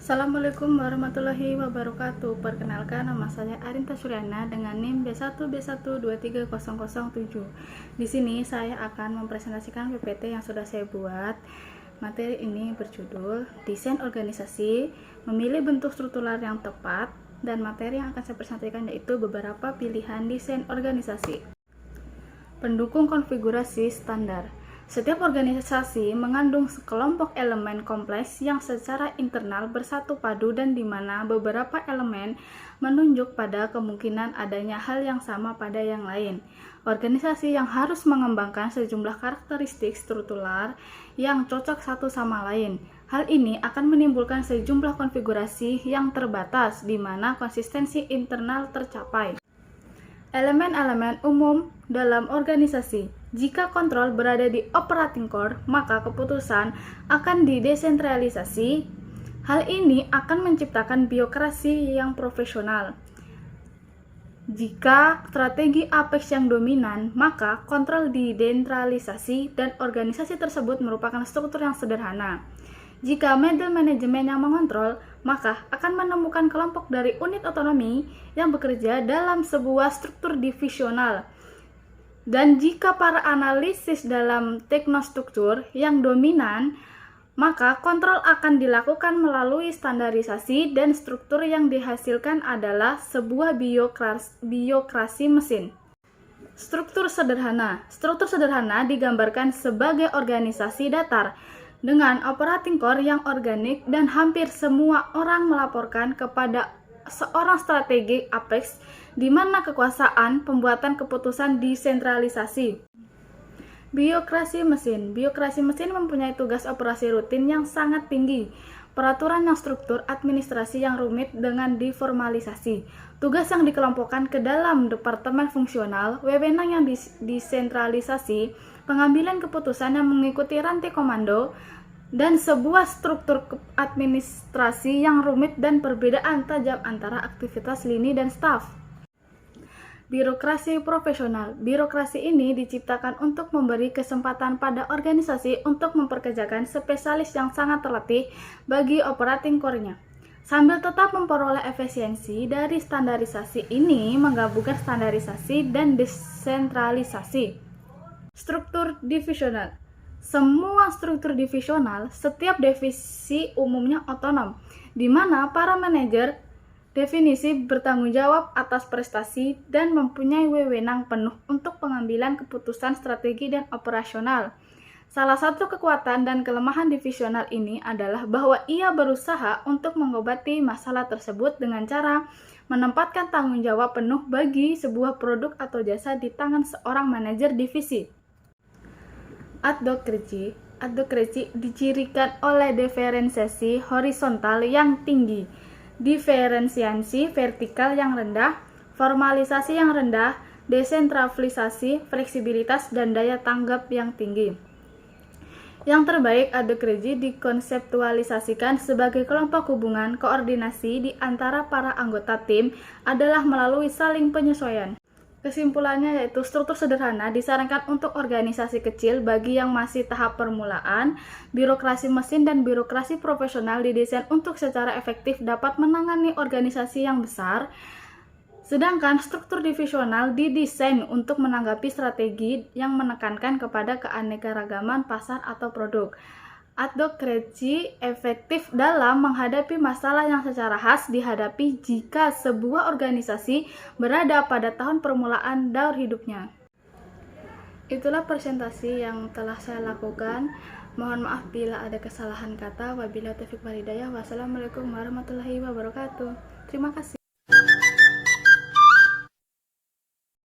Assalamualaikum warahmatullahi wabarakatuh. Perkenalkan, nama saya Arinta Suryana dengan NIM B1B1230007. Di sini saya akan mempresentasikan PPT yang sudah saya buat. Materi ini berjudul Desain Organisasi, Memilih Bentuk Struktural yang Tepat, dan materi yang akan saya presentasikan yaitu beberapa pilihan desain organisasi. Pendukung konfigurasi standar. Setiap organisasi mengandung sekelompok elemen kompleks yang secara internal bersatu padu dan di mana beberapa elemen menunjuk pada kemungkinan adanya hal yang sama pada yang lain. Organisasi yang harus mengembangkan sejumlah karakteristik struktural yang cocok satu sama lain. Hal ini akan menimbulkan sejumlah konfigurasi yang terbatas di mana konsistensi internal tercapai. Elemen-elemen umum dalam organisasi. Jika kontrol berada di operating core, maka keputusan akan didesentralisasi. Hal ini akan menciptakan birokrasi yang profesional. Jika strategi apex yang dominan, maka kontrol didesentralisasi dan organisasi tersebut merupakan struktur yang sederhana. Jika middle manajemen yang mengontrol, maka akan menemukan kelompok dari unit otonomi yang bekerja dalam sebuah struktur divisional. Dan jika para analisis dalam teknostruktur yang dominan, maka kontrol akan dilakukan melalui standarisasi dan struktur yang dihasilkan adalah sebuah birokrasi mesin. Struktur sederhana. Struktur sederhana digambarkan sebagai organisasi datar dengan operating core yang organik dan hampir semua orang melaporkan kepada seorang strategi apex di mana kekuasaan pembuatan keputusan disentralisasi. Birokrasi mesin. Birokrasi mesin mempunyai tugas operasi rutin yang sangat tinggi, peraturan yang struktur, administrasi yang rumit dengan diformalisasi, tugas yang dikelompokkan ke dalam departemen fungsional, wewenang yang disentralisasi, pengambilan keputusan yang mengikuti rantai komando, dan sebuah struktur administrasi yang rumit dan perbedaan tajam antara aktivitas lini dan staf. Birokrasi profesional. Birokrasi ini diciptakan untuk memberi kesempatan pada organisasi untuk memperkerjakan spesialis yang sangat terlatih bagi operating core-nya. Sambil tetap memperoleh efisiensi dari standarisasi ini menggabungkan standarisasi dan desentralisasi. Struktur divisional. Semua struktur divisional, setiap divisi umumnya otonom, di mana para manajer definisi bertanggung jawab atas prestasi dan mempunyai wewenang penuh untuk pengambilan keputusan strategi dan operasional. Salah satu kekuatan dan kelemahan divisional ini adalah bahwa ia berusaha untuk mengobati masalah tersebut dengan cara menempatkan tanggung jawab penuh bagi sebuah produk atau jasa di tangan seorang manajer divisi. Adhokrasi. Adhokrasi dicirikan oleh diferensiasi horizontal yang tinggi, diferensiasi vertikal yang rendah, formalisasi yang rendah, desentralisasi, fleksibilitas, dan daya tanggap yang tinggi. Yang terbaik, adhokrasi dikonseptualisasikan sebagai kelompok hubungan koordinasi di antara para anggota tim adalah melalui saling penyesuaian. Kesimpulannya yaitu struktur sederhana disarankan untuk organisasi kecil bagi yang masih tahap permulaan. Birokrasi mesin dan birokrasi profesional didesain untuk secara efektif dapat menangani organisasi yang besar. Sedangkan struktur divisional didesain untuk menanggapi strategi yang menekankan kepada keanekaragaman pasar atau produk. Adhokrasi efektif dalam menghadapi masalah yang secara khas dihadapi jika sebuah organisasi berada pada tahun permulaan daur hidupnya. Itulah presentasi yang telah saya lakukan. Mohon maaf bila ada kesalahan kata. Wabillahi taufiq wal hidayah. Wassalamualaikum warahmatullahi wabarakatuh. Terima kasih.